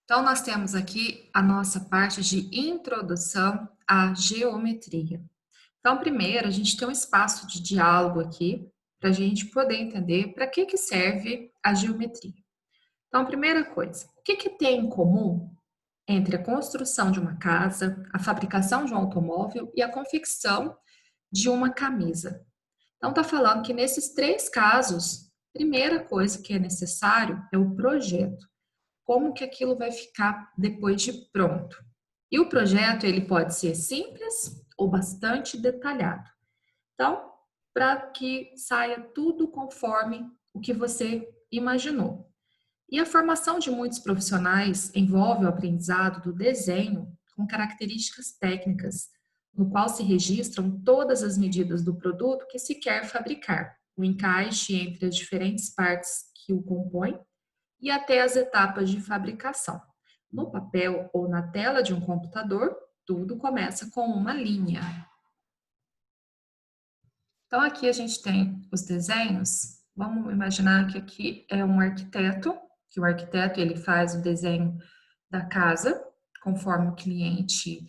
Então, nós temos aqui a nossa parte de introdução à geometria. Então, primeiro, a gente tem um espaço de diálogo aqui, para a gente poder entender para que serve a geometria. Então, primeira coisa, o que tem em comum entre a construção de uma casa, a fabricação de um automóvel e a confecção de uma camisa? Então, está falando que nesses três casos, primeira coisa que é necessário é o projeto. Como que aquilo vai ficar depois de pronto? E o projeto, ele pode ser simples ou bastante detalhado. Então, para que saia tudo conforme o que você imaginou. E a formação de muitos profissionais envolve o aprendizado do desenho com características técnicas, no qual se registram todas as medidas do produto que se quer fabricar, o encaixe entre as diferentes partes que o compõem e até as etapas de fabricação. No papel ou na tela de um computador, tudo começa com uma linha. Então, aqui a gente tem os desenhos. Vamos imaginar que aqui é um arquiteto, que o arquiteto ele faz o desenho da casa, conforme o cliente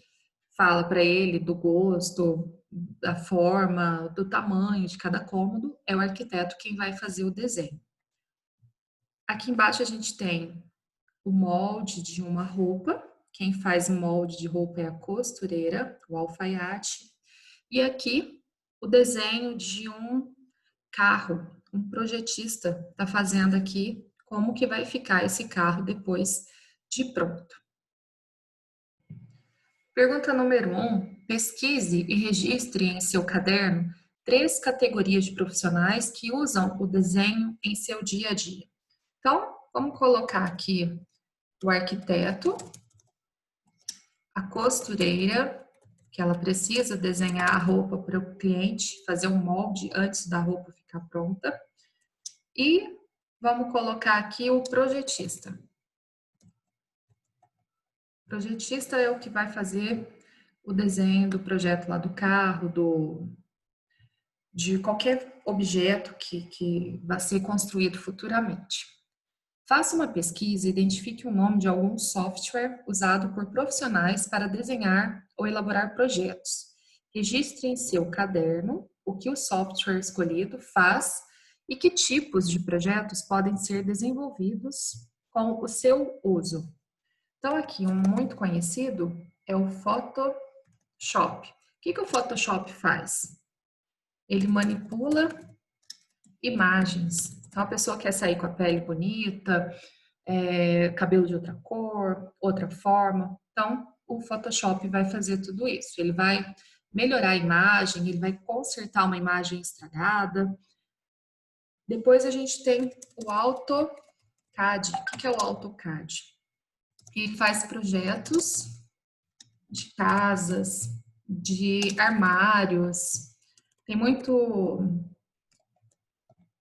fala para ele do gosto, da forma, do tamanho de cada cômodo, é o arquiteto quem vai fazer o desenho. Aqui embaixo a gente tem o molde de uma roupa. Quem faz molde de roupa é a costureira, o alfaiate. E aqui o desenho de um carro. Um projetista está fazendo aqui como que vai ficar esse carro depois de pronto. Pergunta número 1. Pesquise e registre em seu caderno 3 categorias de profissionais que usam o desenho em seu dia a dia. Então, vamos colocar aqui o arquiteto, a costureira, que ela precisa desenhar a roupa para o cliente, fazer um molde antes da roupa ficar pronta. E vamos colocar aqui o projetista. O projetista é o que vai fazer o desenho do projeto lá do carro, de qualquer objeto que vai ser construído futuramente. Faça uma pesquisa e identifique o nome de algum software usado por profissionais para desenhar ou elaborar projetos. Registre em seu caderno o que o software escolhido faz e que tipos de projetos podem ser desenvolvidos com o seu uso. Então, aqui, um muito conhecido é o Photoshop. O que o Photoshop faz? Ele manipula imagens. Então, a pessoa quer sair com a pele bonita, cabelo de outra cor, outra forma. Então, o Photoshop vai fazer tudo isso. Ele vai melhorar a imagem, ele vai consertar uma imagem estragada. Depois a gente tem o AutoCAD. O que é o AutoCAD? Ele faz projetos de casas, de armários. Tem muito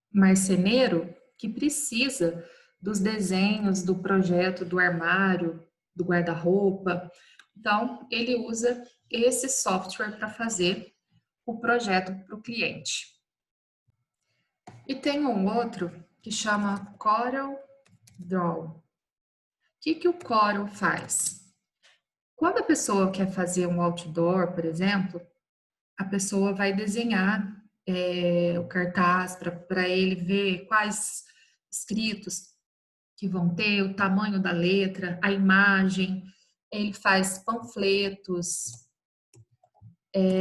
marceneiro que precisa dos desenhos do projeto do armário, do guarda-roupa. Então, ele usa esse software para fazer o projeto para o cliente. E tem um outro que chama Corel Draw. O que o Corel faz? Quando a pessoa quer fazer um outdoor, por exemplo, a pessoa vai desenhar o cartaz para ele ver quais escritos que vão ter, o tamanho da letra, a imagem. Ele faz panfletos,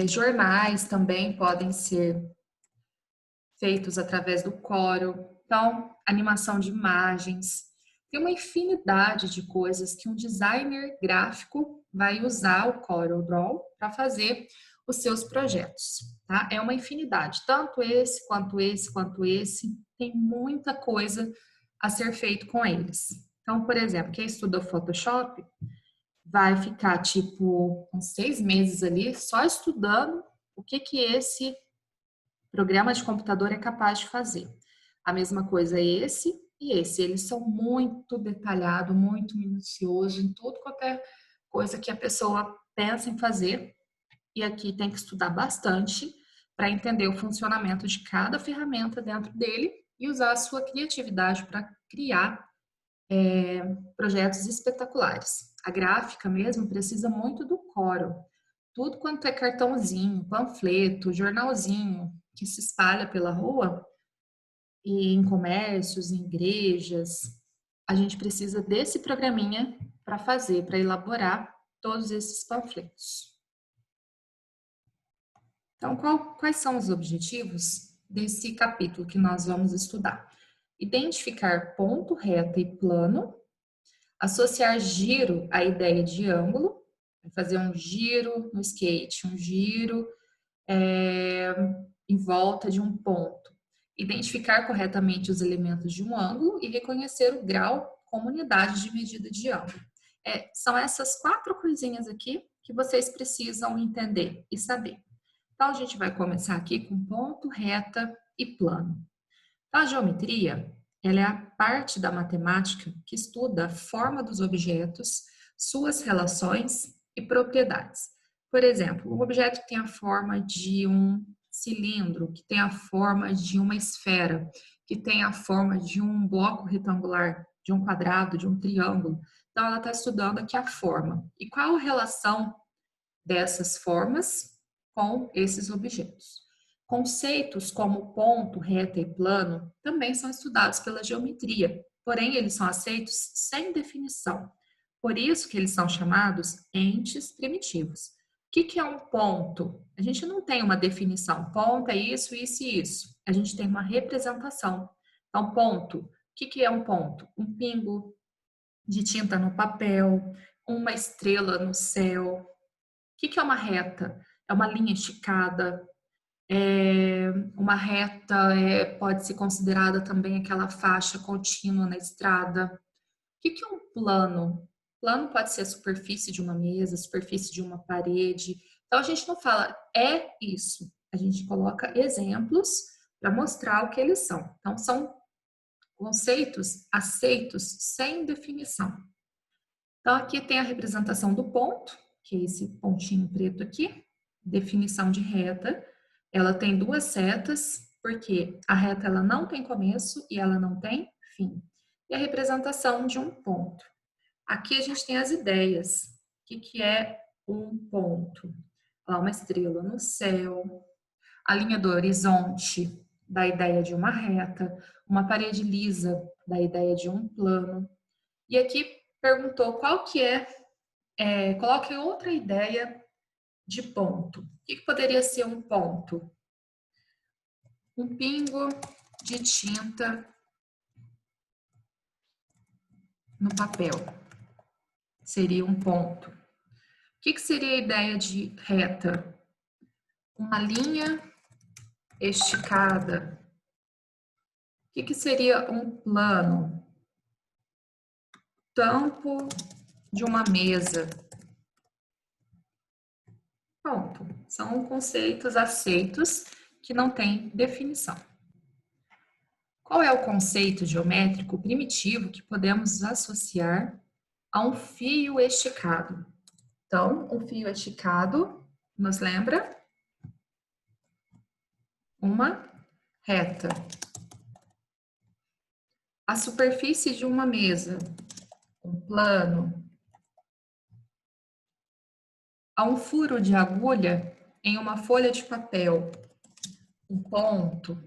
jornais também podem ser feitos através do Corel. Então, animação de imagens. Tem uma infinidade de coisas que um designer gráfico vai usar o Corel Draw para fazer os seus projetos, tá? É uma infinidade, tanto esse, quanto esse, quanto esse. Tem muita coisa a ser feito com eles. Então, por exemplo, quem estuda o Photoshop vai ficar, tipo, uns 6 meses ali só estudando o que esse programa de computador é capaz de fazer. A mesma coisa esse e esse. Eles são muito detalhados, muito minuciosos em tudo qualquer coisa que a pessoa pensa em fazer. E aqui tem que estudar bastante para entender o funcionamento de cada ferramenta dentro dele e usar a sua criatividade para criar projetos espetaculares. A gráfica mesmo precisa muito do Corel. Tudo quanto é cartãozinho, panfleto, jornalzinho que se espalha pela rua e em comércios, em igrejas, a gente precisa desse programinha para fazer, para elaborar todos esses panfletos. Então, quais são os objetivos desse capítulo que nós vamos estudar? Identificar ponto, reta e plano, associar giro à ideia de ângulo, fazer um giro no skate, um giro em volta de um ponto. Identificar corretamente os elementos de um ângulo e reconhecer o grau como unidade de medida de ângulo. São essas 4 coisinhas aqui que vocês precisam entender e saber. Então, a gente vai começar aqui com ponto, reta e plano. Então, a geometria, ela é a parte da matemática que estuda a forma dos objetos, suas relações e propriedades. Por exemplo, um objeto que tem a forma de um cilindro, que tem a forma de uma esfera, que tem a forma de um bloco retangular, de um quadrado, de um triângulo. Então, ela está estudando aqui a forma. E qual a relação dessas formas com esses objetos? Conceitos como ponto, reta e plano também são estudados pela geometria, porém eles são aceitos sem definição. Por isso que eles são chamados entes primitivos. O que é um ponto? A gente não tem uma definição. Ponto é isso, isso e isso. A gente tem uma representação. Então, ponto. O que é um ponto? Um pingo de tinta no papel, uma estrela no céu. O que é uma reta? É uma linha esticada. Uma reta pode ser considerada também aquela faixa contínua na estrada. O que é um plano? Plano pode ser a superfície de uma mesa, a superfície de uma parede. Então, a gente não fala é isso. A gente coloca exemplos para mostrar o que eles são. Então, são conceitos aceitos sem definição. Então, aqui tem a representação do ponto, que é esse pontinho preto aqui. Definição de reta. Ela tem 2 setas, porque a reta ela não tem começo e ela não tem fim. E a representação de um ponto. Aqui a gente tem as ideias. O que é um ponto? Uma estrela no céu, a linha do horizonte, da ideia de uma reta, uma parede lisa, da ideia de um plano. E aqui perguntou qual que coloque outra ideia de ponto. O que poderia ser um ponto? Um pingo de tinta no papel seria um ponto. O que seria a ideia de reta? Uma linha esticada. O que seria um plano? Tampo de uma mesa. Ponto. São conceitos aceitos que não têm definição. Qual é o conceito geométrico primitivo que podemos associar a um fio esticado? Então, um fio esticado, nos lembra? Uma reta. A superfície de uma mesa, um plano. A um furo de agulha em uma folha de papel, um ponto.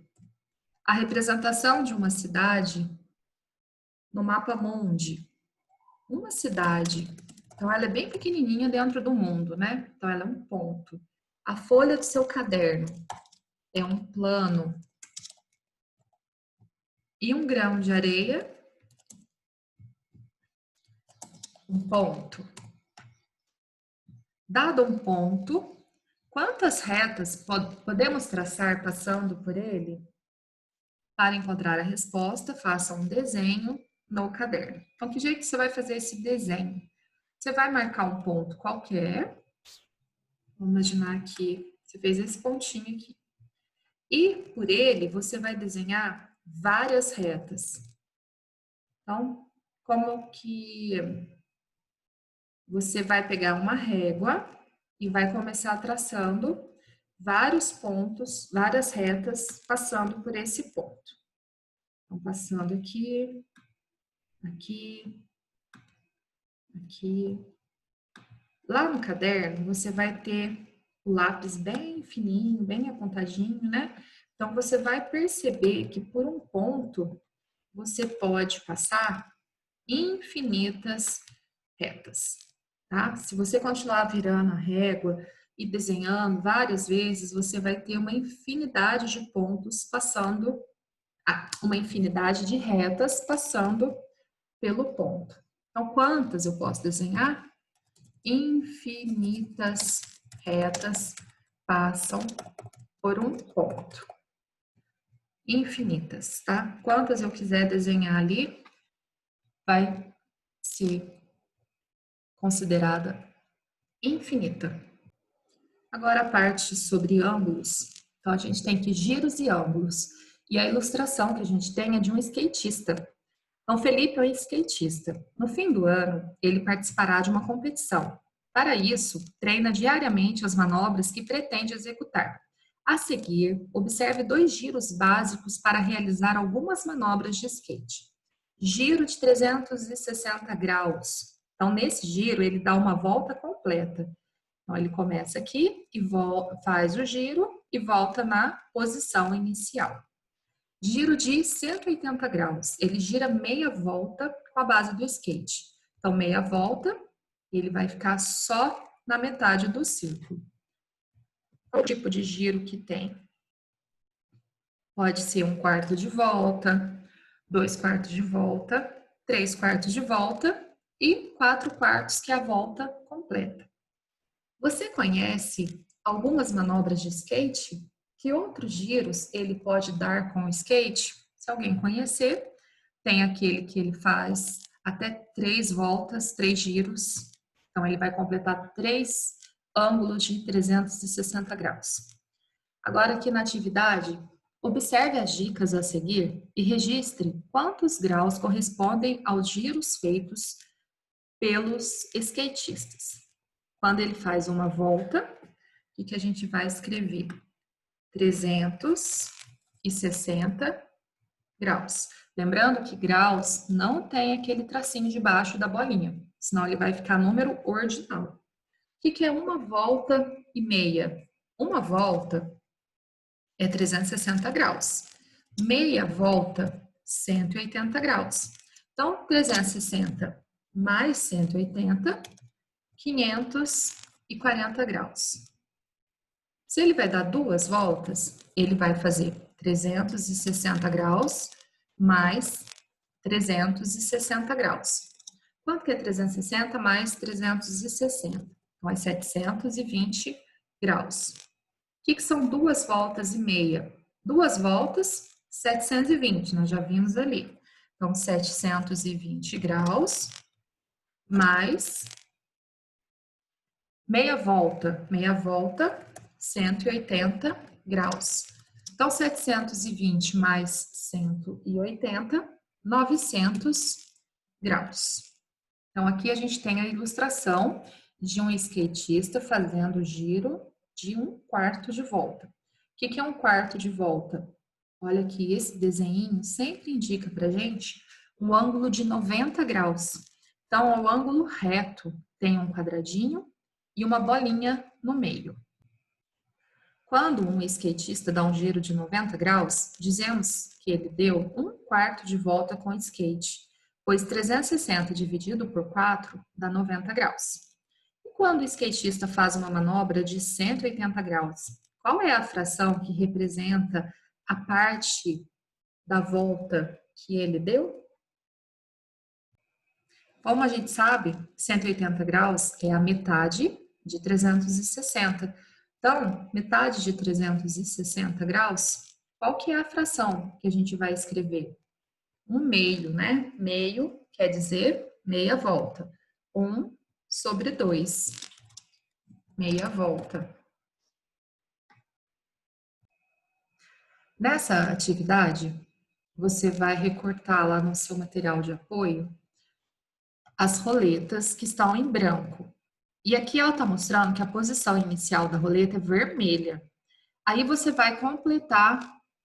A representação de uma cidade no mapa mundi, uma cidade. Então, ela é bem pequenininha dentro do mundo, né? Então, ela é um ponto. A folha do seu caderno é um plano. E um grão de areia, um ponto. Dado um ponto, quantas retas podemos traçar passando por ele? Para encontrar a resposta, faça um desenho no caderno. Então, que jeito você vai fazer esse desenho? Você vai marcar um ponto qualquer. Vamos imaginar que você fez esse pontinho aqui. E por ele, você vai desenhar várias retas. Então, como que você vai pegar uma régua e vai começar traçando vários pontos, várias retas, passando por esse ponto. Então, passando aqui, aqui, aqui. Lá no caderno, você vai ter o lápis bem fininho, bem apontadinho, né? Então, você vai perceber que por um ponto, você pode passar infinitas retas, tá? Se você continuar virando a régua e desenhando várias vezes, você vai ter uma infinidade de pontos passando, uma infinidade de retas passando pelo ponto. Então, quantas eu posso desenhar? Infinitas retas passam por um ponto. Infinitas, tá? Quantas eu quiser desenhar ali, vai ser considerada infinita. Agora a parte sobre ângulos. Então, a gente tem aqui giros e ângulos. E a ilustração que a gente tem é de um skatista. Então, Felipe é um skatista. No fim do ano, ele participará de uma competição. Para isso, treina diariamente as manobras que pretende executar. A seguir, observe 2 giros básicos para realizar algumas manobras de skate. Giro de 360 graus. Então, nesse giro, ele dá uma volta completa. Então, ele começa aqui e faz o giro e volta na posição inicial. Giro de 180 graus. Ele gira meia volta com a base do skate. Então, meia volta, ele vai ficar só na metade do círculo. Qual tipo de giro que tem? Pode ser 1/4 de volta, 2/4 de volta, 3/4 de volta e 4/4, que é a volta completa. Você conhece algumas manobras de skate? Que outros giros ele pode dar com o skate? Se alguém conhecer, tem aquele que ele faz até 3 voltas, 3 giros. Então, ele vai completar 3 ângulos de 360 graus. Agora, aqui na atividade, observe as dicas a seguir e registre quantos graus correspondem aos giros feitos pelos skatistas. Quando ele faz uma volta, o que a gente vai escrever? 360 graus. Lembrando que graus não tem aquele tracinho de baixo da bolinha, senão ele vai ficar número ordinal. O que é uma volta e meia? Uma volta é 360 graus. Meia volta, 180 graus. Então, 360 mais 180, 540 graus. Se ele vai dar 2 voltas, ele vai fazer 360 graus mais 360 graus. Quanto que é 360 mais 360? Então, é 720 graus. O que são 2 voltas e meia? 2 voltas, 720, nós já vimos ali. Então, 720 graus mais meia volta, 180 graus. Então, 720 mais 180, 900 graus. Então, aqui a gente tem a ilustração de um skatista fazendo o giro de 1/4 de volta. O que é 1/4 de volta? Olha que esse desenho sempre indica pra gente um ângulo de 90 graus. Então, é o ângulo reto, tem um quadradinho e uma bolinha no meio. Quando um skatista dá um giro de 90 graus, dizemos que ele deu 1/4 de volta com o skate, pois 360 dividido por 4 dá 90 graus. E quando o skatista faz uma manobra de 180 graus, qual é a fração que representa a parte da volta que ele deu? Como a gente sabe, 180 graus é a metade de 360. Então, metade de 360 graus, qual que é a fração que a gente vai escrever? 1/2, né? Meio quer dizer meia volta. 1/2, meia volta. Nessa atividade, você vai recortar lá no seu material de apoio as roletas que estão em branco. E aqui ela está mostrando que a posição inicial da roleta é vermelha. Aí você vai completar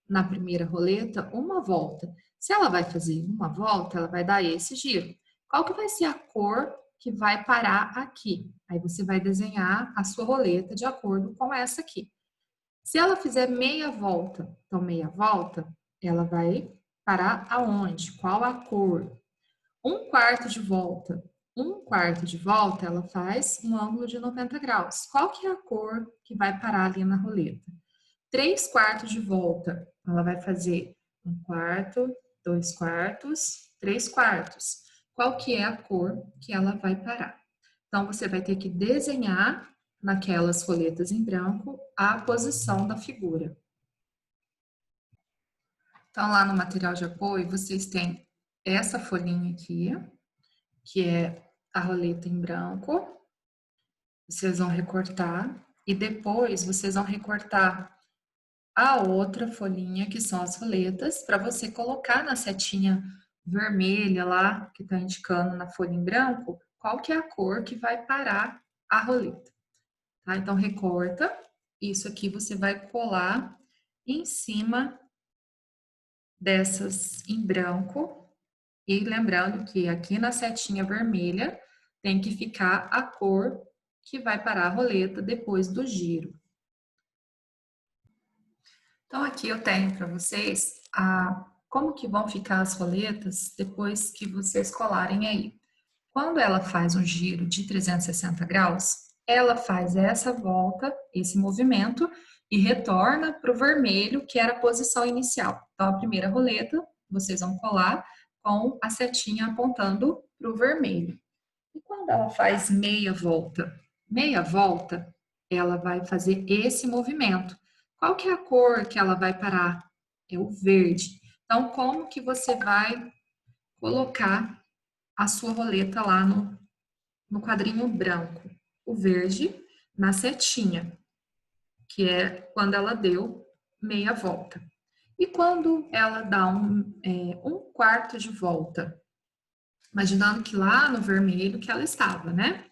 na primeira roleta uma volta. Se ela vai fazer uma volta, ela vai dar esse giro. Qual que vai ser a cor que vai parar aqui? Aí você vai desenhar a sua roleta de acordo com essa aqui. Se ela fizer meia volta, então meia volta, ela vai parar aonde? Qual a cor? Um quarto de volta. Um quarto de volta, ela faz um ângulo de 90 graus. Qual que é a cor que vai parar ali na roleta? 3 quartos de volta, ela vai fazer 1 quarto, 2 quartos, 3 quartos. Qual que é a cor que ela vai parar? Então, você vai ter que desenhar naquelas folhetas em branco a posição da figura. Então, lá no material de apoio, vocês têm essa folhinha aqui, que é a roleta em branco. Vocês vão recortar e depois vocês vão recortar a outra folhinha, que são as roletas, para você colocar na setinha vermelha lá, que está indicando na folha em branco, qual que é a cor que vai parar a roleta. Tá? Então, recorta. Isso aqui você vai colar em cima dessas em branco. E lembrando que aqui na setinha vermelha tem que ficar a cor que vai parar a roleta depois do giro. Então, aqui eu tenho para vocês como que vão ficar as roletas depois que vocês colarem aí. Quando ela faz um giro de 360 graus, ela faz essa volta, esse movimento, e retorna para o vermelho, que era a posição inicial. Então, a primeira roleta, vocês vão colar com a setinha apontando para o vermelho. E quando ela faz meia volta, ela vai fazer esse movimento. Qual que é a cor que ela vai parar? É o verde. Então, como que você vai colocar a sua roleta lá no quadrinho branco? O verde na setinha, que é quando ela deu meia volta. E quando ela dá um quarto de volta, imaginando que lá no vermelho que ela estava, né?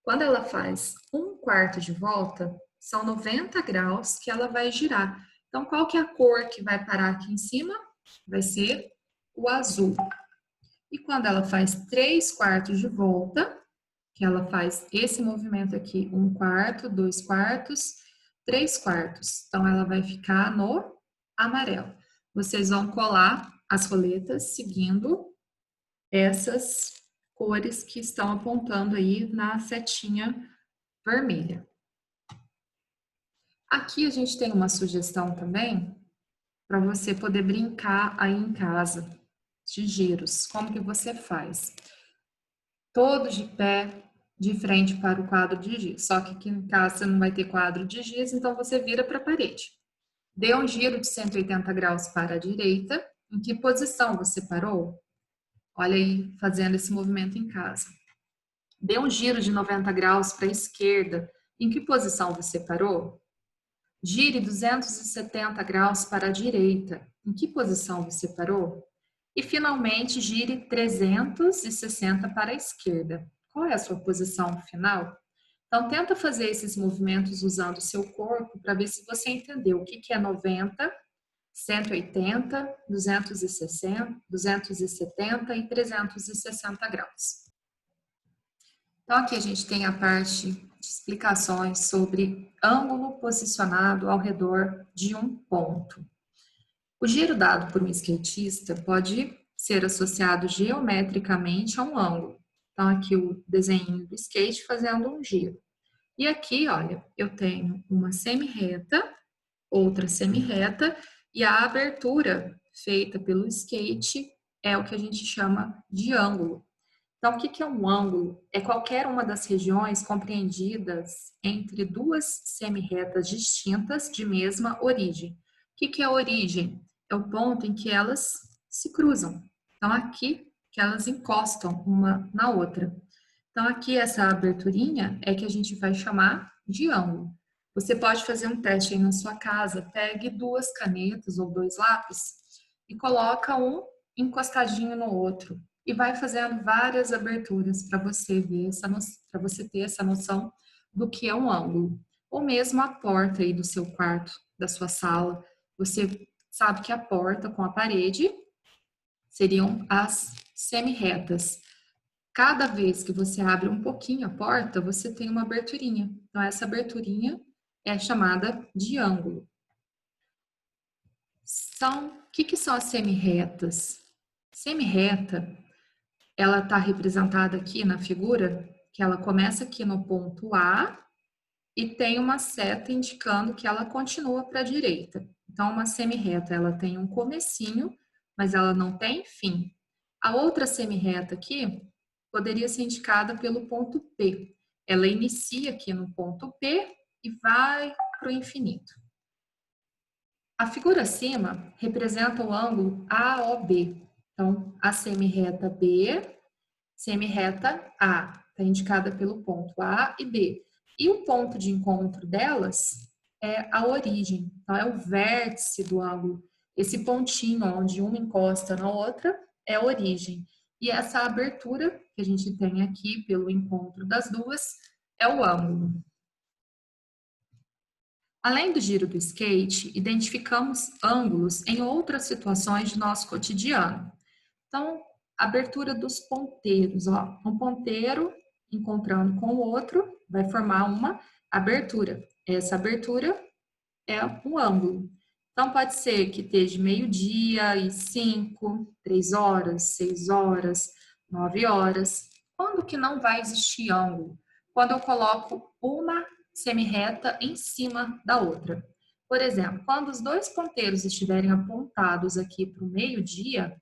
Quando ela faz 1 quarto de volta, são 90 graus que ela vai girar. Então, qual que é a cor que vai parar aqui em cima? Vai ser o azul. E quando ela faz 3 quartos de volta, que ela faz esse movimento aqui, 1 quarto, 2 quartos, 3 quartos. Então, ela vai ficar no amarelo. Vocês vão colar as roletas seguindo essas cores que estão apontando aí na setinha vermelha. Aqui a gente tem uma sugestão também para você poder brincar aí em casa de giros. Como que você faz? Todo de pé, de frente para o quadro de giz. Só que aqui em casa você não vai ter quadro de giz, então você vira para a parede. Dê um giro de 180 graus para a direita. Em que posição você parou? Olha aí, fazendo esse movimento em casa. Dê um giro de 90 graus para a esquerda. Em que posição você parou? Gire 270 graus para a direita. Em que posição você parou? E, finalmente, gire 360 para a esquerda. Qual é a sua posição final? Então, tenta fazer esses movimentos usando o seu corpo para ver se você entendeu o que é 90, 180, 260, 270 e 360 graus. Então, aqui a gente tem a parte de explicações sobre ângulo posicionado ao redor de um ponto. O giro dado por um skatista pode ser associado geometricamente a um ângulo. Então, aqui o desenho do skate fazendo um giro. E aqui, olha, eu tenho uma semi-reta, outra semi-reta, e a abertura feita pelo skate é o que a gente chama de ângulo. Então, o que é um ângulo? É qualquer uma das regiões compreendidas entre duas semi-retas distintas de mesma origem. O que é a origem? É o ponto em que elas se cruzam. Então, aqui que elas encostam uma na outra. Então, aqui essa aberturinha é que a gente vai chamar de ângulo. Você pode fazer um teste aí na sua casa, pegue 2 canetas ou 2 lápis e coloca um encostadinho no outro e vai fazendo várias aberturas para você ver para você ter essa noção do que é um ângulo. Ou mesmo a porta aí do seu quarto, da sua sala. Você sabe que a porta com a parede seriam as semirretas. Cada vez que você abre um pouquinho a porta, você tem uma aberturinha. Então, essa aberturinha é chamada de ângulo. O que são as semirretas? Semirreta, ela está representada aqui na figura, que ela começa aqui no ponto A e tem uma seta indicando que ela continua para a direita. Então, uma semirreta, ela tem um comecinho, mas ela não tem fim. A outra semirreta aqui poderia ser indicada pelo ponto P. Ela inicia aqui no ponto P e vai para o infinito. A figura acima representa o ângulo AOB. Então, a semirreta B, semirreta A, está indicada pelo ponto A e B. E o ponto de encontro delas é a origem. Então, é o vértice do ângulo. Esse pontinho onde uma encosta na outra é a origem. E essa abertura que a gente tem aqui pelo encontro das duas é o ângulo. Além do giro do skate, identificamos ângulos em outras situações de nosso cotidiano. Então, abertura dos ponteiros, ó. Um ponteiro encontrando com o outro vai formar uma abertura. Essa abertura é um ângulo. Então, pode ser que esteja meio-dia e 5, 3 horas, 6 horas, 9 horas. Quando que não vai existir ângulo? Quando eu coloco uma semirreta em cima da outra. Por exemplo, quando os dois ponteiros estiverem apontados aqui para o meio-dia,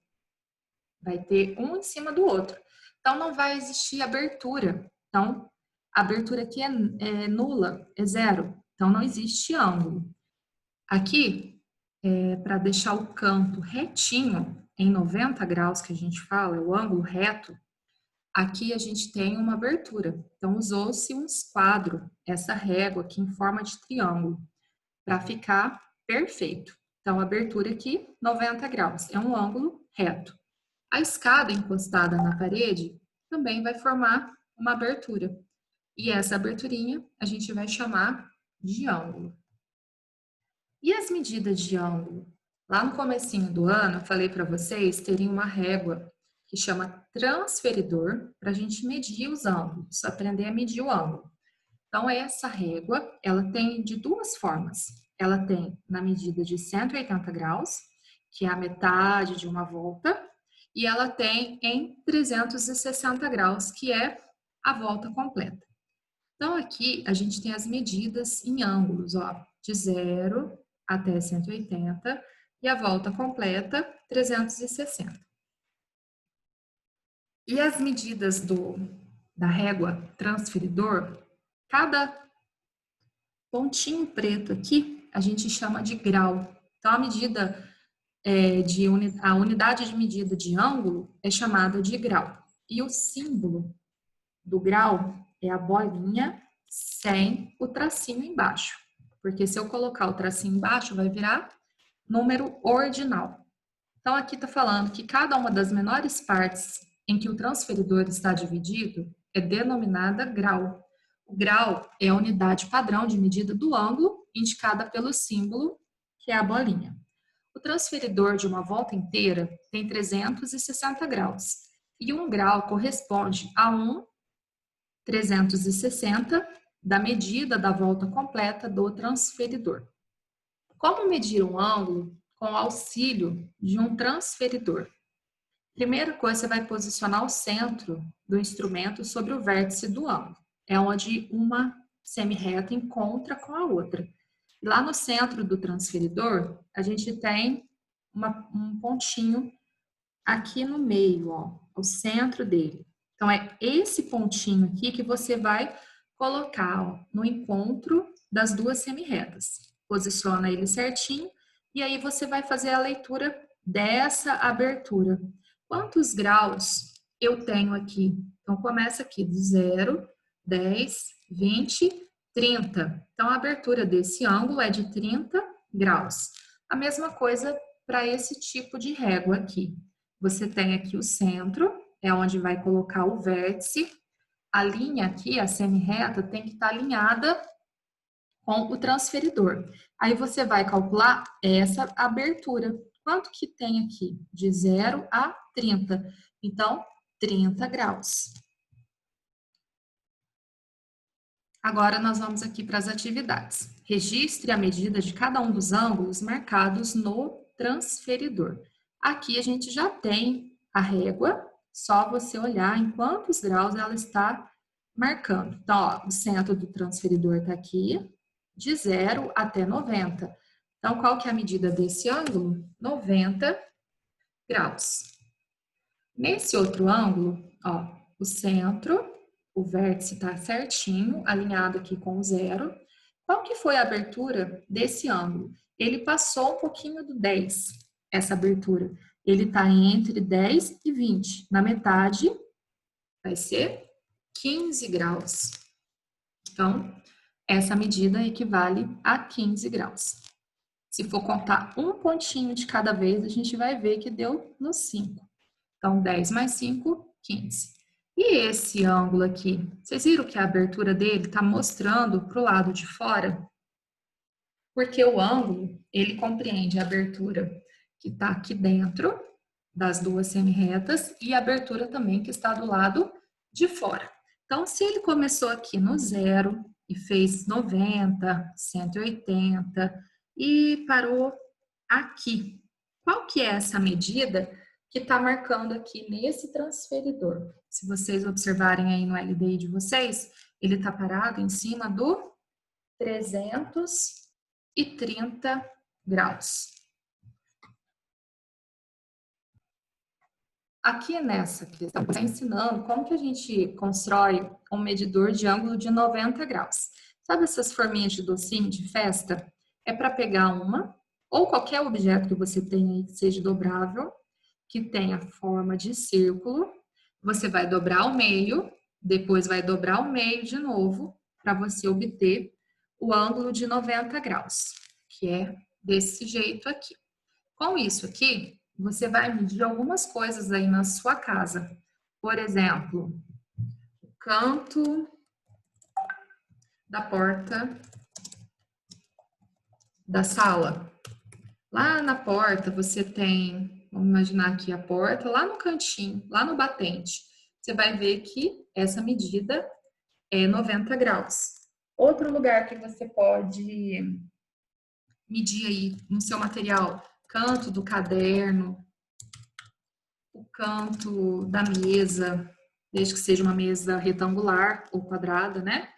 vai ter um em cima do outro. Então, não vai existir abertura. Então, a abertura aqui é nula, é zero. Então, não existe ângulo. Aqui, para deixar o canto retinho, em 90 graus que a gente fala, é o ângulo reto, aqui a gente tem uma abertura. Então, usou-se um esquadro, essa régua aqui em forma de triângulo, para ficar perfeito. Então, a abertura aqui, 90 graus, é um ângulo reto. A escada encostada na parede também vai formar uma abertura. E essa aberturinha a gente vai chamar de ângulo. E as medidas de ângulo? Lá no comecinho do ano, eu falei para vocês terem uma régua que chama transferidor para a gente medir os ângulos, aprender a medir o ângulo. Então, essa régua, ela tem de duas formas. Ela tem na medida de 180 graus, que é a metade de uma volta, e ela tem em 360 graus, que é a volta completa. Então, aqui a gente tem as medidas em ângulos, ó, de 0 até 180 e a volta completa 360. E as medidas da régua transferidor, cada pontinho preto aqui a gente chama de grau. Então, a medida a unidade de medida de ângulo é chamada de grau. E o símbolo do grau é a bolinha sem o tracinho embaixo. Porque se eu colocar o tracinho embaixo, vai virar número ordinal. Então, aqui está falando que cada uma das menores partes em que o transferidor está dividido é denominada grau. O grau é a unidade padrão de medida do ângulo, indicada pelo símbolo, que é a bolinha. O transferidor de uma volta inteira tem 360 graus, e um grau corresponde a 360 da medida da volta completa do transferidor. Como medir um ângulo com o auxílio de um transferidor? Primeira coisa, você vai posicionar o centro do instrumento sobre o vértice do ângulo. É onde uma semirreta encontra com a outra. Lá no centro do transferidor, a gente tem um pontinho aqui no meio, ó, o centro dele. Então, é esse pontinho aqui que você vai colocar, ó, no encontro das duas semirretas. Posiciona ele certinho e aí você vai fazer a leitura dessa abertura. Quantos graus eu tenho aqui? Então, começa aqui do 0, 10, 20, 30. Então, a abertura desse ângulo é de 30 graus. A mesma coisa para esse tipo de régua aqui. Você tem aqui o centro, é onde vai colocar o vértice. A linha aqui, a semirreta, tem que estar alinhada com o transferidor. Aí você vai calcular essa abertura, Quanto que tem aqui? De 0 a 30. Então, 30 graus. Agora, nós vamos aqui para as atividades. Registre a medida de cada um dos ângulos marcados no transferidor. Aqui a gente já tem a régua, só você olhar em quantos graus ela está marcando. Então, ó, o centro do transferidor está aqui, de 0 até 90. Então, qual que é a medida desse ângulo? 90 graus. Nesse outro ângulo, ó, o centro, o vértice está certinho, alinhado aqui com o 0. Qual que foi a abertura desse ângulo? Ele passou um pouquinho do 10, essa abertura. Ele está entre 10 e 20. Na metade, vai ser 15 graus. Então, essa medida equivale a 15 graus. Se for contar um pontinho de cada vez, a gente vai ver que deu no 5. Então, 10 mais 5, 15. E esse ângulo aqui, vocês viram que a abertura dele está mostrando para o lado de fora? Porque o ângulo, ele compreende a abertura que está aqui dentro das duas semi-retas e a abertura também que está do lado de fora. Então, se ele começou aqui no 0 e fez 90, 180 e parou aqui, qual que é essa medida que está marcando aqui nesse transferidor? Se vocês observarem aí no LDI de vocês, ele está parado em cima do 330 graus. Aqui nessa questão, está ensinando como que a gente constrói um medidor de ângulo de 90 graus. Sabe essas forminhas de docinho de festa? É para pegar uma, ou qualquer objeto que você tenha aí que seja dobrável, que tenha forma de círculo. Você vai dobrar ao meio, depois vai dobrar ao meio de novo, para você obter o ângulo de 90 graus, que é desse jeito aqui. Com isso aqui, você vai medir algumas coisas aí na sua casa. Por exemplo, o canto da porta da sala. Lá na porta você tem, vamos imaginar aqui a porta, lá no cantinho, lá no batente. Você vai ver que essa medida é 90 graus. Outro lugar que você pode medir aí no seu material, canto do caderno, o canto da mesa, desde que seja uma mesa retangular ou quadrada, né?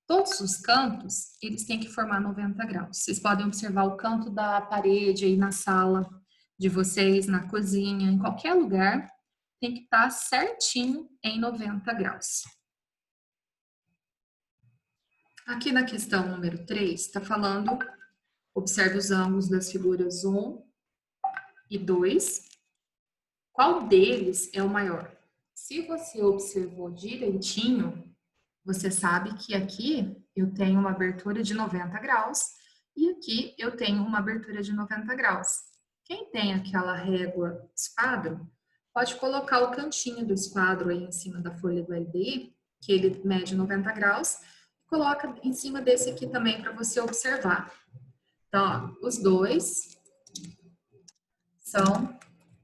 Todos os cantos, eles têm que formar 90 graus. Vocês podem observar o canto da parede aí na sala de vocês, na cozinha, em qualquer lugar, tem que estar certinho em 90 graus. Aqui na questão número 3, está falando, observe os ângulos das figuras 1 e 2. Qual deles é o maior? Se você observou direitinho, você sabe que aqui eu tenho uma abertura de 90 graus e aqui eu tenho uma abertura de 90 graus. Quem tem aquela régua esquadro, pode colocar o cantinho do esquadro aí em cima da folha do LDI, que ele mede 90 graus, e coloca em cima desse aqui também para você observar. Então, ó, os dois são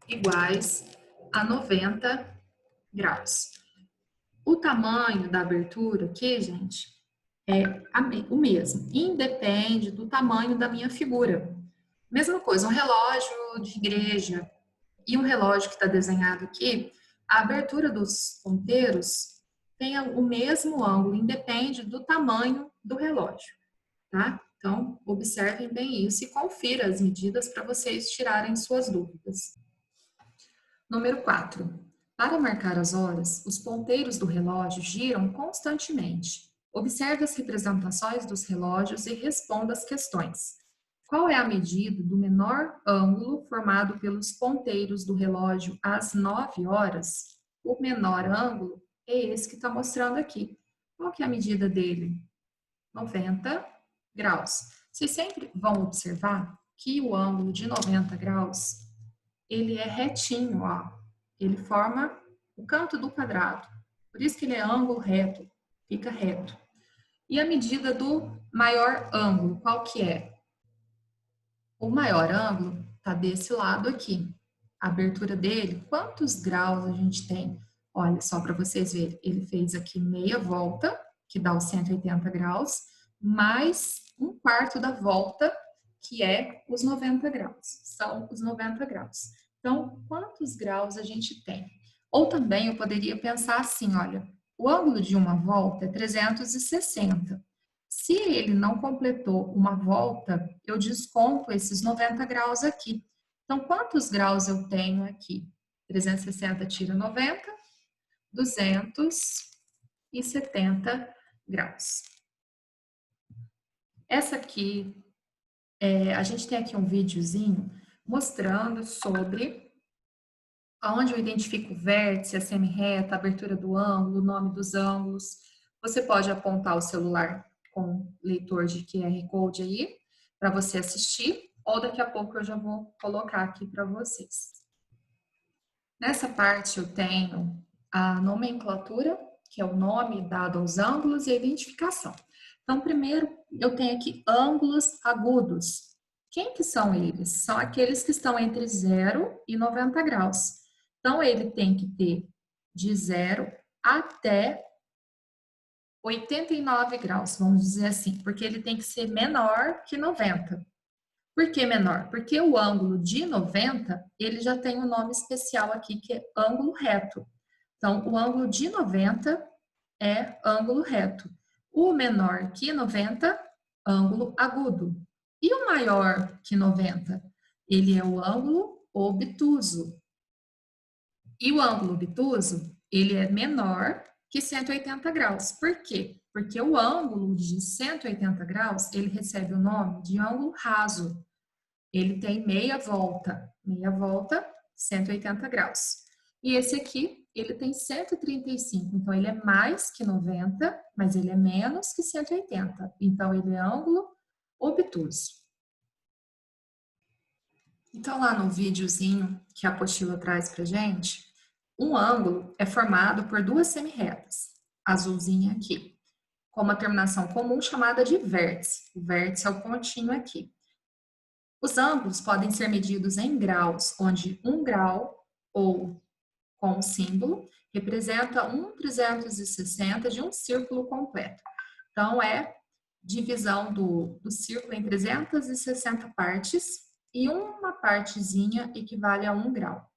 iguais a 90 graus. O tamanho da abertura aqui, gente, é o mesmo, independe do tamanho da minha figura. Mesma coisa, um relógio de igreja e um relógio que está desenhado aqui, a abertura dos ponteiros tem o mesmo ângulo, independe do tamanho do relógio, tá? Então, observem bem isso e confira as medidas para vocês tirarem suas dúvidas. Número 4. Para marcar as horas, os ponteiros do relógio giram constantemente. Observe as representações dos relógios e responda as questões. Qual é a medida do menor ângulo formado pelos ponteiros do relógio às 9 horas? O menor ângulo é esse que está mostrando aqui. Qual que é a medida dele? 90 graus. Vocês sempre vão observar que o ângulo de 90 graus, ele é retinho, ó. Ele forma o canto do quadrado. Por isso que ele é ângulo reto, fica reto. E a medida do maior ângulo, qual que é? O maior ângulo está desse lado aqui. A abertura dele, quantos graus a gente tem? Olha, só para vocês verem, ele fez aqui meia volta, que dá os 180 graus, mais um quarto da volta, que é os 90 graus. São os 90 graus. Então, quantos graus a gente tem? Ou também eu poderia pensar assim, olha, o ângulo de uma volta é 360. Se ele não completou uma volta, eu desconto esses 90 graus aqui. Então, quantos graus eu tenho aqui? 360 tira 90, 270 graus. Essa aqui, a gente tem aqui um videozinho mostrando sobre onde eu identifico o vértice, a semi-reta, a abertura do ângulo, o nome dos ângulos. Você pode apontar o celular com leitor de QR Code aí, para você assistir, ou daqui a pouco eu já vou colocar aqui para vocês. Nessa parte eu tenho a nomenclatura, que é o nome dado aos ângulos e a identificação. Então, primeiro eu tenho aqui ângulos agudos. Quem que são eles? São aqueles que estão entre 0 e 90 graus. Então, ele tem que ter de 0 até 89 graus, vamos dizer assim, porque ele tem que ser menor que 90. Por que menor? Porque o ângulo de 90, ele já tem um nome especial aqui, que é ângulo reto. Então, o ângulo de 90 é ângulo reto. O menor que 90, ângulo agudo. E o maior que 90? Ele é o ângulo obtuso. E o ângulo obtuso, ele é menor que 180 graus. Por quê? Porque o ângulo de 180 graus, ele recebe o nome de ângulo raso. Ele tem meia volta, 180 graus. E esse aqui, ele tem 135, então ele é mais que 90, mas ele é menos que 180. Então, ele é ângulo obtuso. Então, lá no videozinho que a apostila traz pra gente, um ângulo é formado por duas semi-retas, azulzinha aqui, com uma terminação comum chamada de vértice. O vértice é o pontinho aqui. Os ângulos podem ser medidos em graus, onde 1 grau, ou com o símbolo, representa 1/360 de um círculo completo. Então, é divisão do círculo em 360 partes, e uma partezinha equivale a 1 grau.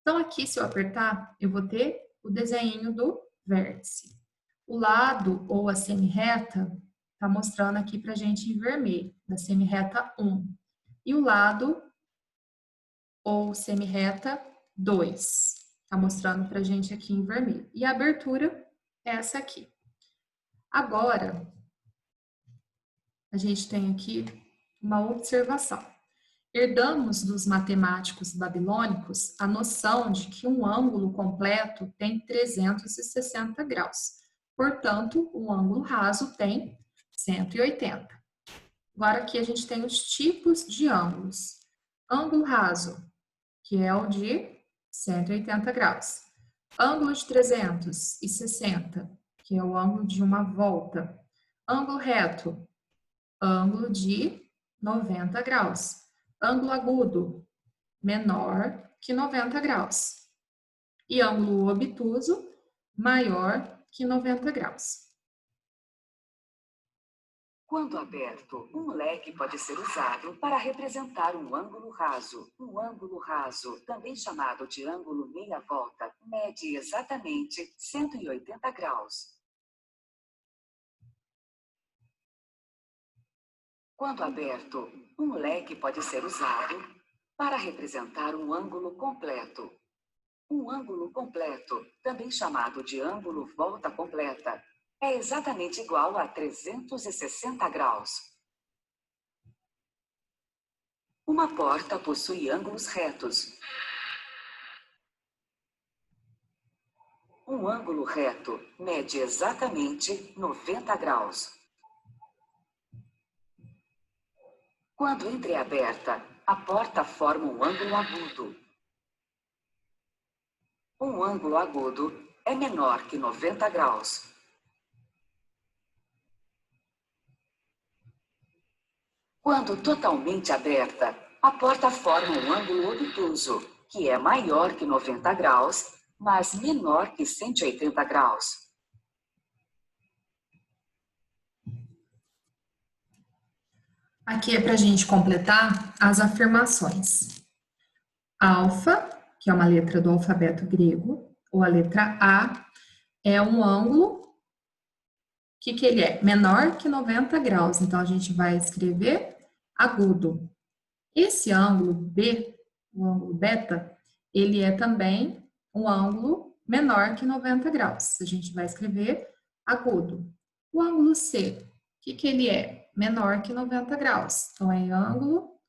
Então, aqui, se eu apertar, eu vou ter o desenho do vértice. O lado, ou a semi-reta, está mostrando aqui para a gente em vermelho, da semi-reta 1. E o lado, ou semi-reta 2, está mostrando para a gente aqui em vermelho. E a abertura é essa aqui. Agora, a gente tem aqui uma observação. Herdamos dos matemáticos babilônicos a noção de que um ângulo completo tem 360 graus. Portanto, um ângulo raso tem 180. Agora aqui a gente tem os tipos de ângulos. Ângulo raso, que é o de 180 graus. Ângulo de 360, que é o ângulo de uma volta. Ângulo reto, ângulo de 90 graus. Ângulo agudo, menor que 90 graus. E ângulo obtuso, maior que 90 graus. Quando aberto, um leque pode ser usado para representar um ângulo raso. Um ângulo raso, também chamado de ângulo meia-volta, mede exatamente 180 graus. Quando aberto, um leque pode ser usado para representar um ângulo completo. Um ângulo completo, também chamado de ângulo volta completa, é exatamente igual a 360 graus. Uma porta possui ângulos retos. Um ângulo reto mede exatamente 90 graus. Quando entreaberta, a porta forma um ângulo agudo. Um ângulo agudo é menor que 90 graus. Quando totalmente aberta, A porta forma um ângulo obtuso, que é maior que 90 graus, mas menor que 180 graus. Aqui é para a gente completar as afirmações. Alfa, que é uma letra do alfabeto grego, ou a letra A, é um ângulo, o que ele é? Menor que 90 graus. Então, a gente vai escrever agudo. Esse ângulo B, o ângulo beta, ele é também um ângulo menor que 90 graus. A gente vai escrever agudo. O ângulo C, o que ele é? Menor que 90 graus. Então, é ângulo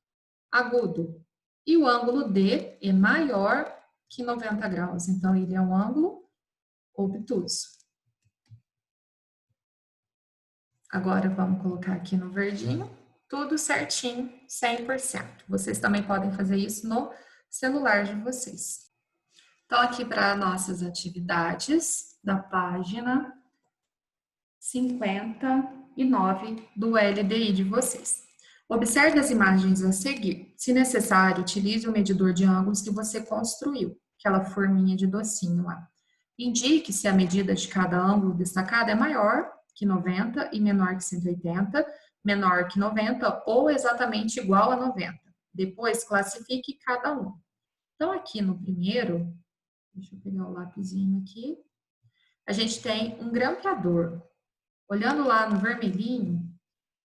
agudo. E o ângulo D é maior que 90 graus. Então, ele é um ângulo obtuso. Agora, vamos colocar aqui no verdinho. Tudo certinho, 100%. Vocês também podem fazer isso no celular de vocês. Então, aqui para nossas atividades da página 59 do LDI de vocês. Observe as imagens a seguir. Se necessário, utilize o medidor de ângulos que você construiu, aquela forminha de docinho lá. Indique se a medida de cada ângulo destacado é maior que 90 e menor que 180, menor que 90 ou exatamente igual a 90. Depois, classifique cada um. Então, aqui no primeiro, deixa eu pegar o lapisinho aqui, a gente tem um grampeador. Olhando lá no vermelhinho,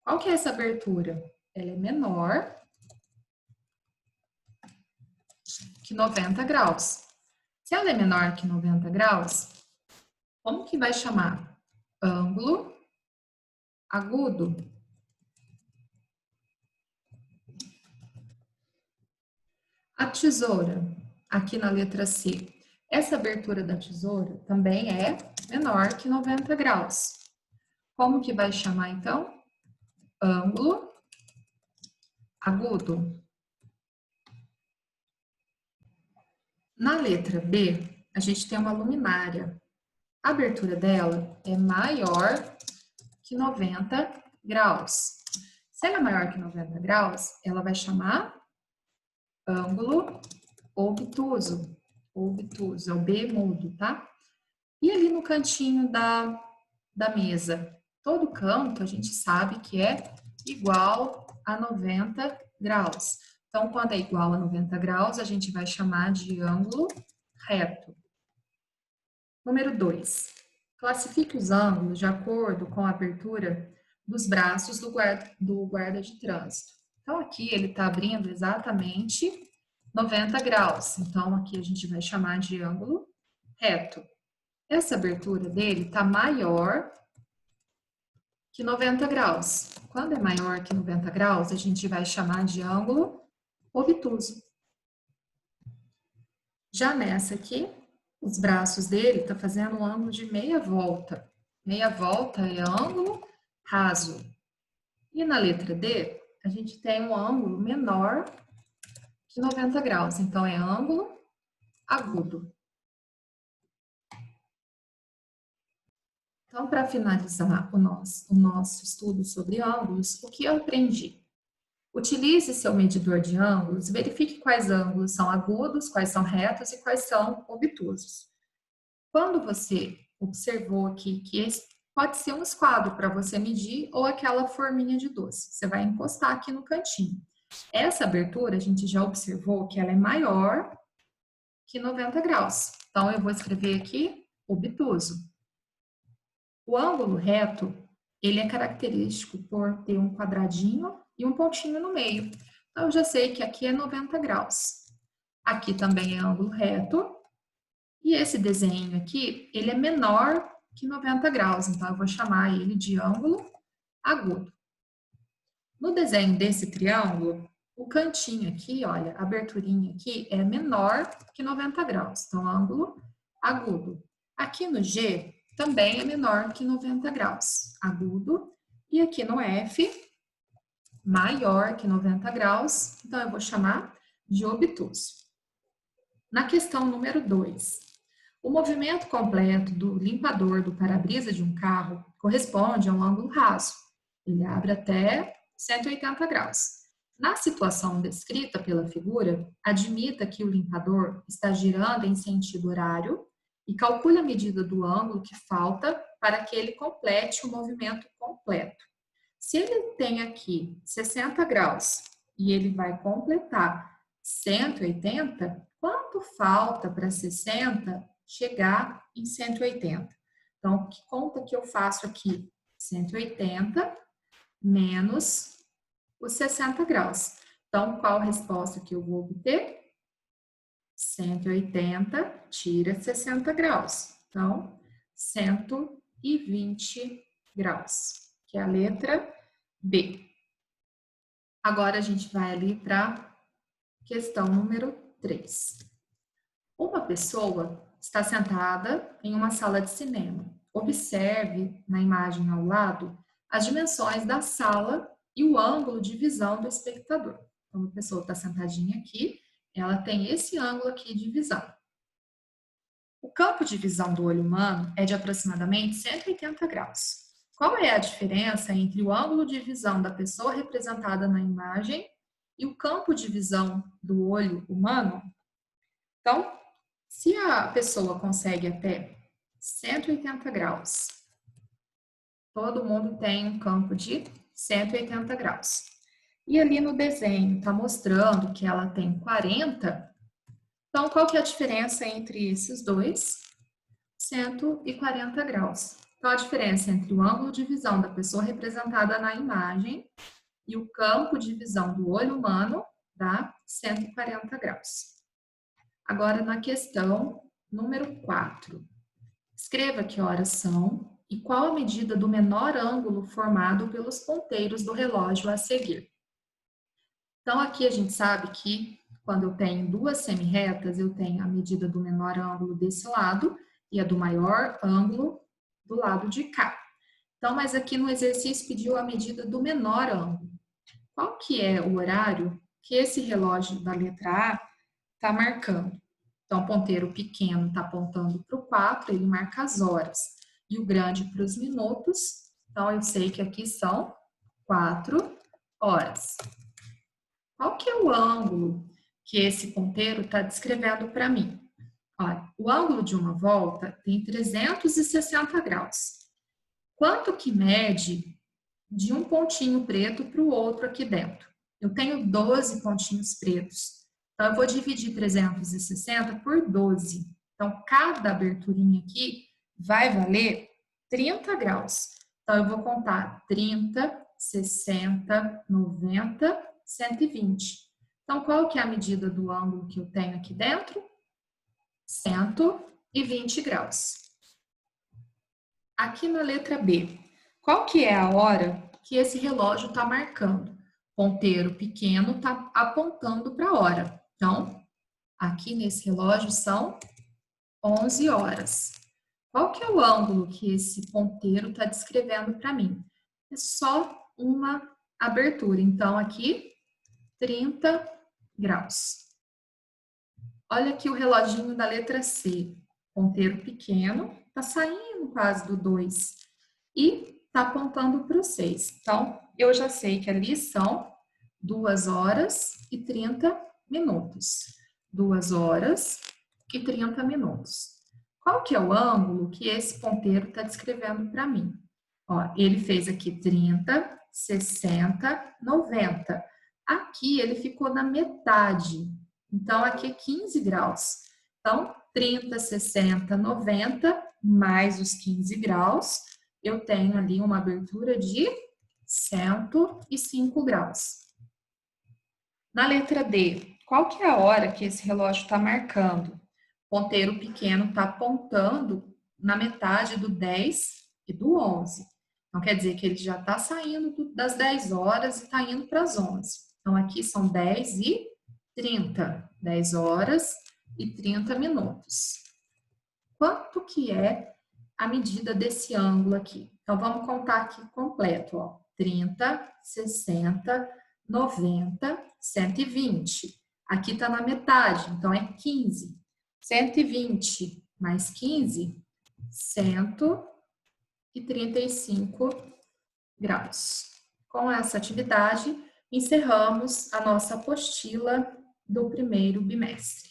qual que é essa abertura? Ela é menor que 90 graus. Se ela é menor que 90 graus, como que vai chamar? Ângulo agudo. A tesoura, aqui na letra C, essa abertura da tesoura também é menor que 90 graus. Como que vai chamar, então? Ângulo agudo. Na letra B, a gente tem uma luminária. A abertura dela é maior que 90 graus. Se ela é maior que 90 graus, ela vai chamar ângulo obtuso. Obtuso, é o B mudo, tá? E ali no cantinho da mesa, todo canto a gente sabe que é igual a 90 graus. Então, quando é igual a 90 graus, a gente vai chamar de ângulo reto. Número 2. Classifique os ângulos de acordo com a abertura dos braços do guarda de trânsito. Então, aqui ele está abrindo exatamente 90 graus. Então, aqui a gente vai chamar de ângulo reto. Essa abertura dele está maior que 90 graus. Quando é maior que 90 graus, a gente vai chamar de ângulo obtuso. Já nessa aqui, os braços dele estão fazendo um ângulo de meia volta. Meia volta é ângulo raso. E na letra D, a gente tem um ângulo menor que 90 graus. Então, é ângulo agudo. Então, para finalizar o nosso estudo sobre ângulos, o que eu aprendi? Utilize seu medidor de ângulos, verifique quais ângulos são agudos, quais são retos e quais são obtusos. Quando você observou aqui que esse pode ser um esquadro para você medir ou aquela forminha de doce, você vai encostar aqui no cantinho. Essa abertura, a gente já observou que ela é maior que 90 graus. Então, eu vou escrever aqui obtuso. O ângulo reto, ele é característico por ter um quadradinho e um pontinho no meio. Então, eu já sei que aqui é 90 graus. Aqui também é ângulo reto. E esse desenho aqui, ele é menor que 90 graus. Então, eu vou chamar ele de ângulo agudo. No desenho desse triângulo, o cantinho aqui, olha, a aberturinha aqui é menor que 90 graus. Então, ângulo agudo. Aqui no G, também é menor que 90 graus, agudo. E aqui no F, maior que 90 graus, então eu vou chamar de obtuso. Na questão número 2, o movimento completo do limpador do para-brisa de um carro corresponde a um ângulo raso. Ele abre até 180 graus. Na situação descrita pela figura, admita que o limpador está girando em sentido horário e calcule a medida do ângulo que falta para que ele complete o movimento completo. Se ele tem aqui 60 graus e ele vai completar 180, quanto falta para 60 chegar em 180? Então, que conta que eu faço aqui? 180 menos os 60 graus. Então, qual a resposta que eu vou obter? 180 tira 60 graus. Então, 120 graus, que é a letra B. Agora a gente vai ali para questão número 3. Uma pessoa está sentada em uma sala de cinema. Observe na imagem ao lado as dimensões da sala e o ângulo de visão do espectador. Então, a pessoa está sentadinha aqui, ela tem esse ângulo aqui de visão. O campo de visão do olho humano é de aproximadamente 180 graus. Qual é a diferença entre o ângulo de visão da pessoa representada na imagem e o campo de visão do olho humano? Então, se a pessoa consegue até 180 graus, todo mundo tem um campo de 180 graus. E ali no desenho está mostrando que ela tem 40. Então, qual que é a diferença entre esses dois? 140 graus. Então, a diferença entre o ângulo de visão da pessoa representada na imagem e o campo de visão do olho humano dá 140 graus. Agora, na questão número 4. Escreva que horas são e qual a medida do menor ângulo formado pelos ponteiros do relógio a seguir. Então, aqui a gente sabe que quando eu tenho duas semi-retas, eu tenho a medida do menor ângulo desse lado e a do maior ângulo do lado de cá. Então, mas aqui no exercício pediu a medida do menor ângulo. Qual que é o horário que esse relógio da letra A está marcando? Então, o ponteiro pequeno está apontando para o 4, ele marca as horas. E o grande para os minutos. Então, eu sei que aqui são 4 horas. Qual que é o ângulo que esse ponteiro está descrevendo para mim? Olha, o ângulo de uma volta tem 360 graus. Quanto que mede de um pontinho preto para o outro aqui dentro? Eu tenho 12 pontinhos pretos. Então, eu vou dividir 360 por 12. Então, cada aberturinha aqui vai valer 30 graus. Então, eu vou contar 30, 60, 90, 120. Então, qual que é a medida do ângulo que eu tenho aqui dentro? 120 graus. Aqui na letra B, qual que é a hora que esse relógio está marcando? Ponteiro pequeno está apontando para a hora. Então, aqui nesse relógio são 11 horas. Qual que é o ângulo que esse ponteiro está descrevendo para mim? É só uma abertura. Então, aqui, 30 graus. Olha aqui o reloginho da letra C. Ponteiro pequeno, está saindo quase do 2 e está apontando para o 6. Então, eu já sei que ali são 2 horas e 30 minutos. 2 horas e 30 minutos. Qual que é o ângulo que esse ponteiro está descrevendo para mim? Ó, ele fez aqui 30, 60, 90. Aqui ele ficou na metade. Então, aqui é 15 graus. Então, 30, 60, 90, mais os 15 graus, eu tenho ali uma abertura de 105 graus. Na letra D, qual que é a hora que esse relógio está marcando? O ponteiro pequeno está apontando na metade do 10 e do 11. Então, quer dizer que ele já está saindo das 10 horas e está indo para as 11. Então, aqui são 10 e 30. 10 horas e 30 minutos. Quanto que é a medida desse ângulo aqui? Então, vamos contar aqui completo, ó. 30, 60, 90, 120. Aqui está na metade, então é 15. 120 mais 15, 135 graus. Com essa atividade, encerramos a nossa apostila do primeiro bimestre.